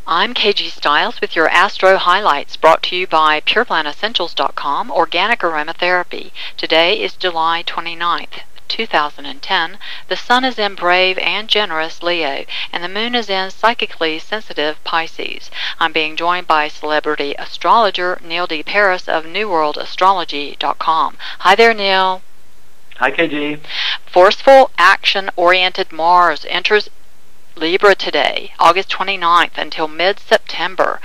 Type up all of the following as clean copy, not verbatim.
I'm KG Stiles with your Astro Highlights, brought to you by PurePlantEssentials.com, Organic Aromatherapy. Today is July 29th, 2010. The Sun is in brave and generous Leo, and the Moon is in psychically sensitive Pisces. I'm being joined by celebrity astrologer Neil D. Paris of NewWorldAstrology.com. Hi there, Neil. Hi, KG. Forceful, action-oriented Mars enters Libra today, August 29th, until mid-September.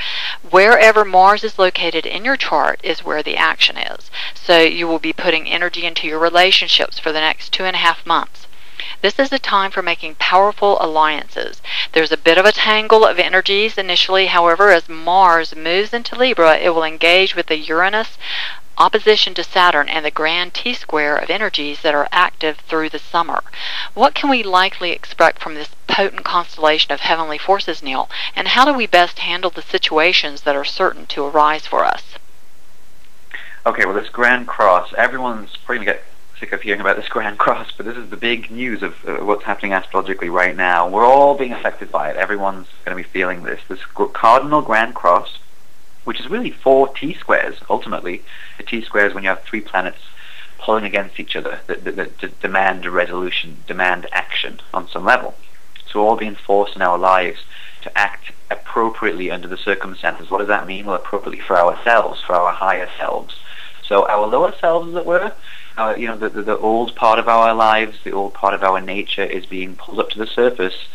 Wherever Mars is located in your chart is where the action is. So you will be putting energy into your relationships for the next 2.5 months. This is a time for making powerful alliances. There's a bit of a tangle of energies initially. However, as Mars moves into Libra, it will engage with the Uranus Opposition to Saturn and the Grand T-square of energies that are active through the summer. What can we likely expect from this potent constellation of heavenly forces, Neil? And how do we best handle the situations that are certain to arise for us? Okay, well, this Grand Cross, everyone's probably going to get sick of hearing about this Grand Cross, but this is the big news of what's happening astrologically right now. We're all being affected by it. Everyone's going to be feeling this. This cardinal Grand Cross, which is really 4 T-squares, ultimately. A T-square is when you have 3 planets pulling against each other that demand a resolution, demand action on some level. So we're all being forced in our lives to act appropriately under the circumstances. What does that mean? Well, appropriately for ourselves, for our higher selves. So our lower selves, as it were, the old part of our lives, the old part of our nature is being pulled up to the surface.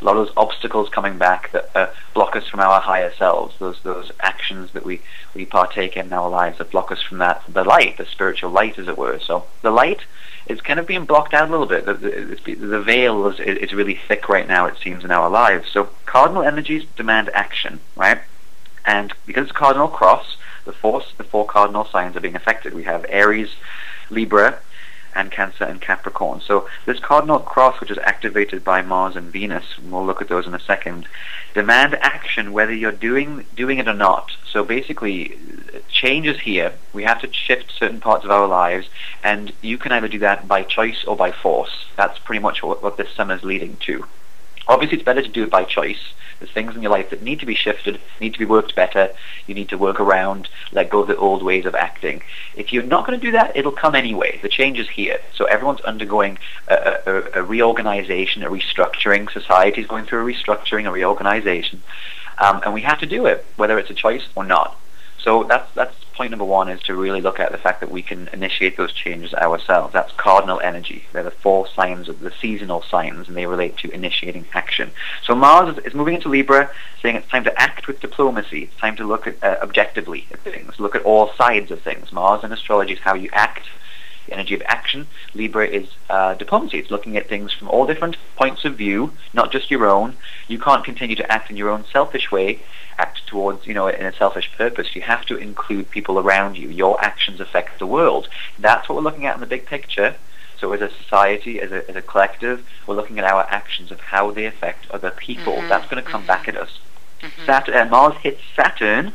A lot of those obstacles coming back that block us from our higher selves, those actions that we partake in our lives that block us from the light, the spiritual light, as it were. So the light is kind of being blocked out a little bit. The veil is really thick right now, it seems, in our lives. So cardinal energies demand action, right? And because it's cardinal cross, the 4 cardinal signs are being affected. We have Aries, Libra, and Cancer and Capricorn. So this cardinal cross, which is activated by Mars and Venus, and we'll look at those in a second, demand action whether you're doing it or not. So basically, change is here. We have to shift certain parts of our lives, and you can either do that by choice or by force. That's pretty much what this summer is leading to. Obviously, it's better to do it by choice. There's things in your life that need to be shifted, need to be worked better. You need to work around, let go of the old ways of acting. If you're not going to do that, it'll come anyway. The change is here. So everyone's undergoing a reorganization, a restructuring. Society's going through a restructuring, a reorganization. And we have to do it, whether it's a choice or not. So that's point number 1, is to really look at the fact that we can initiate those changes ourselves. That's cardinal energy. They're the 4 signs of the seasonal signs, and they relate to initiating action. So Mars is moving into Libra, saying it's time to act with diplomacy. It's time to look at objectively at things, look at all sides of things. Mars in astrology is how you act, the energy of action. Libra is diplomacy. It's looking at things from all different points of view, not just your own. You can't continue to act in your own selfish way, act towards, in a selfish purpose. You have to include people around you. Your actions affect the world. That's what we're looking at in the big picture. So as a society, as a collective, we're looking at our actions of how they affect other people. That's going to come back at us. Mars hits Saturn,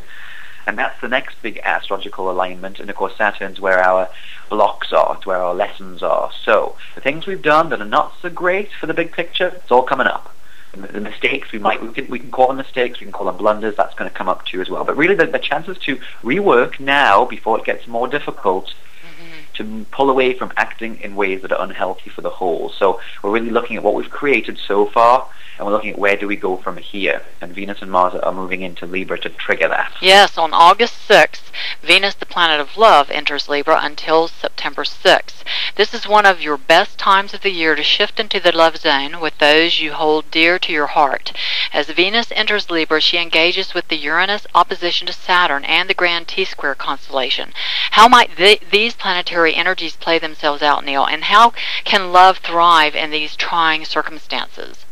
and that's the next big astrological alignment. And of course, Saturn's where our blocks are, it's where our lessons are. So the things we've done that are not so great for the big picture, it's all coming up. The mistakes we can call them mistakes, we can call them blunders. That's going to come up too as well. But really, the chances to rework now before it gets more difficult, to pull away from acting in ways that are unhealthy for the whole. So we're really looking at what we've created so far, and we're looking at where do we go from here. And Venus and Mars are moving into Libra to trigger that. Yes, on August 6th, Venus, the planet of love, enters Libra until September 6th. This is one of your best times of the year to shift into the love zone with those you hold dear to your heart. As Venus enters Libra, she engages with the Uranus opposition to Saturn and the Grand T-square constellation. How might these planetary energies play themselves out, Neil, and how can love thrive in these trying circumstances?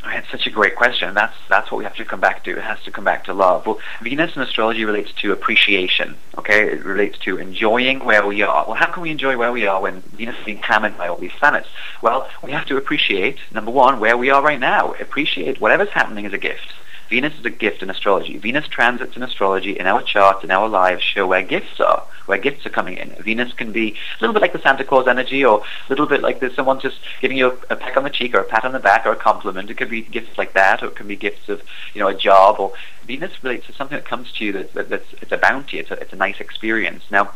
It's such a great question. That's what we have to come back to. It has to come back to love. Well, Venus in astrology relates to appreciation. Okay, it relates to enjoying where we are. Well, how can we enjoy where we are when Venus is being hammered by all these planets? Well, we have to appreciate, number 1, where we are right now. Appreciate whatever's happening as a gift. Venus is a gift in astrology. Venus transits in astrology in our charts, in our lives, show where gifts are coming in. Venus can be a little bit like the Santa Claus energy, or a little bit like there's someone just giving you a peck on the cheek or a pat on the back or a compliment. It could be gifts like that, or it can be gifts of, a job. Or Venus relates to something that comes to you that's it's a bounty. It's a nice experience. Now,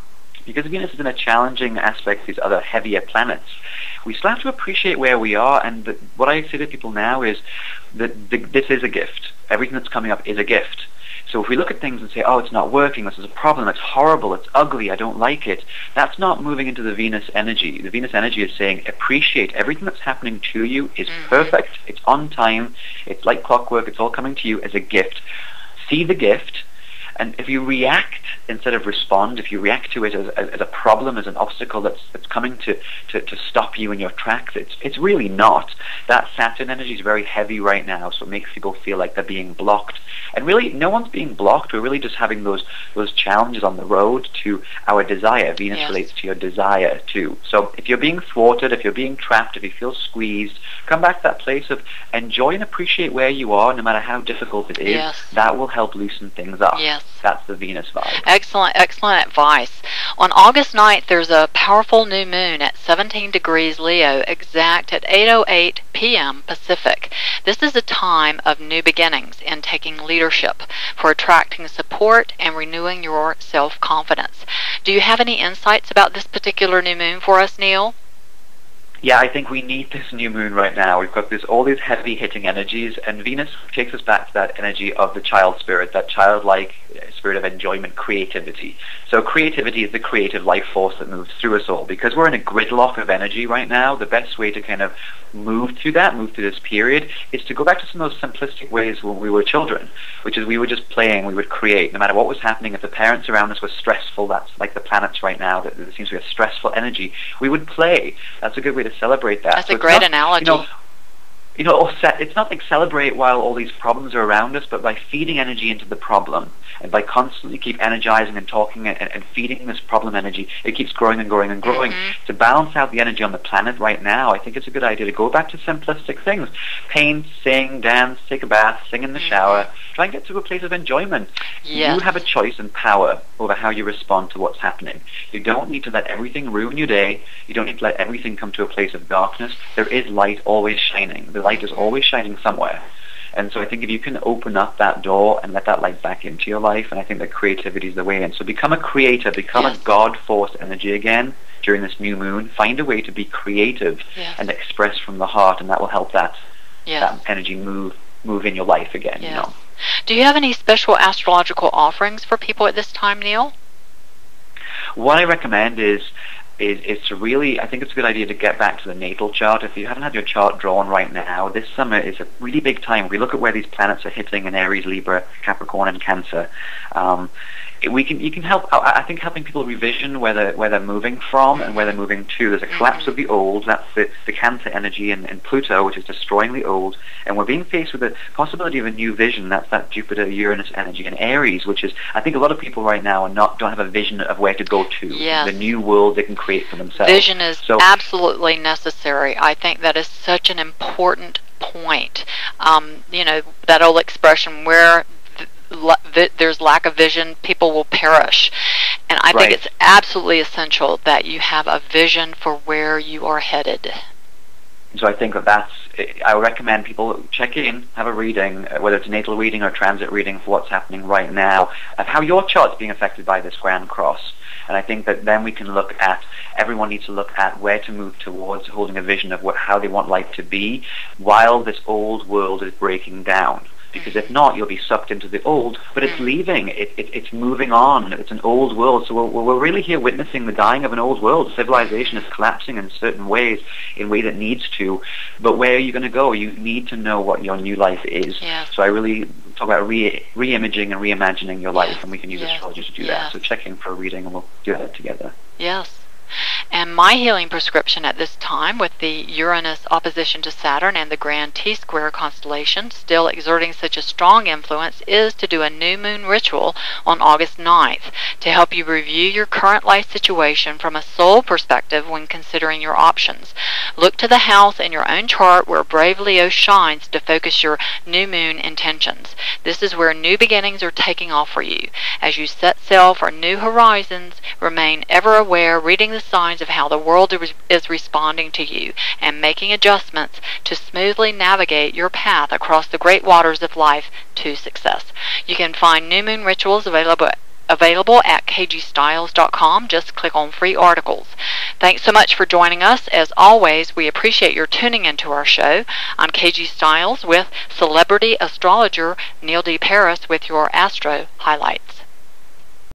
because Venus is in a challenging aspect to these other heavier planets, we still have to appreciate where we are. And what I say to people now is that this is a gift. Everything that's coming up is a gift. So if we look at things and say, oh, it's not working, this is a problem, it's horrible, it's ugly, I don't like it, that's not moving into the Venus energy. The Venus energy is saying, appreciate everything that's happening to you is perfect, it's on time, it's like clockwork, it's all coming to you as a gift. See the gift, and if you react instead of respond, if you react to it as a problem, as an obstacle that's coming to stop you in your tracks, it's really not. That Saturn energy is very heavy right now, so it makes people feel like they're being blocked. And really, no one's being blocked. We're really just having those challenges on the road to our desire. Venus relates to your desire too. So if you're being thwarted, if you're being trapped, if you feel squeezed, come back to that place of enjoy and appreciate where you are, no matter how difficult it is. Yes. That will help loosen things up. Yes. That's the Venus vibe. Excellent advice. On August 9th, there's a powerful new moon at 17 degrees Leo, exact at 8:08 p.m. Pacific. This is a time of new beginnings in taking leadership, for attracting support and renewing your self-confidence. Do you have any insights about this particular new moon for us, Neil? Yeah, I think we need this new moon right now. We've got all these heavy hitting energies, and Venus takes us back to that energy of the child spirit, that childlike spirit of enjoyment, creativity. So creativity is the creative life force that moves through us all. Because we're in a gridlock of energy right now, the best way to kind of move through this period, is to go back to some of those simplistic ways when we were children, which is we were just playing, we would create, no matter what was happening. If the parents around us were stressful, that's like the planets right now, that there seems to be a stressful energy, we would play. That's a good way to celebrate that. That's a great analogy. It's not like celebrate while all these problems are around us, but by feeding energy into the problem, and by constantly keep energizing and talking and feeding this problem energy, it keeps growing and growing and growing. To balance out the energy on the planet right now, I think it's a good idea to go back to simplistic things. Paint, sing, dance, take a bath, sing in the shower. Try and get to a place of enjoyment. Yes. You have a choice and power over how you respond to what's happening. You don't need to let everything ruin your day. You don't need to let everything come to a place of darkness. There is light always shining. The light is always shining somewhere. And so I think if you can open up that door and let that light back into your life, and I think that creativity is the way in. So become a creator, become a God force energy again during this new moon. Find a way to be creative and express from the heart, and that will help that energy move in your life again. Yes. Do you have any special astrological offerings for people at this time, Neil? What I recommend is to really, I think it's a good idea to get back to the natal chart. If you haven't had your chart drawn right now, this summer is a really big time. If we look at where these planets are hitting in Aries, Libra, Capricorn, and Cancer, you can help. I think helping people revision where they're moving from and where they're moving to. There's a collapse of the old. That's the Cancer energy and Pluto, which is destroying the old. And we're being faced with the possibility of a new vision. That's that Jupiter Uranus energy and Aries, which is, I think a lot of people right now don't have a vision of where to go to. The new world they can create for themselves. Vision is absolutely necessary. I think that is such an important point. That old expression, where there's lack of vision, people will perish. And I think it's absolutely essential that you have a vision for where you are headed. So I think I would recommend people check in, have a reading, whether it's a natal reading or a transit reading for what's happening right now, of how your chart's being affected by this Grand Cross. And I think that then we can everyone needs to look at where to move towards, holding a vision of how they want life to be while this old world is breaking down. Because if not, you'll be sucked into the old, but it's leaving, it's moving on, it's an old world. So we're really here witnessing the dying of an old world. Civilization is collapsing in certain ways, in a way that needs to, but where are you going to go? You need to know what your new life is. So I really talk about re-imaging and reimagining your life, and we can use astrology to do that. So check in for a reading, and we'll do that together. Yes. And my healing prescription at this time, with the Uranus opposition to Saturn and the Grand T-square constellation still exerting such a strong influence, is to do a new moon ritual on August 9th to help you review your current life situation from a soul perspective when considering your options. Look to the house in your own chart where Brave Leo shines to focus your new moon intentions. This is where new beginnings are taking off for you. As you set sail for new horizons, remain ever aware, reading the signs of how the world is responding to you, and making adjustments to smoothly navigate your path across the great waters of life to success. You can find new moon rituals available at kgstiles.com. Just click on free articles. Thanks so much for joining us. As always, we appreciate your tuning into our show. I'm KG Stiles with celebrity astrologer Neil D. Paris with your Astro highlights.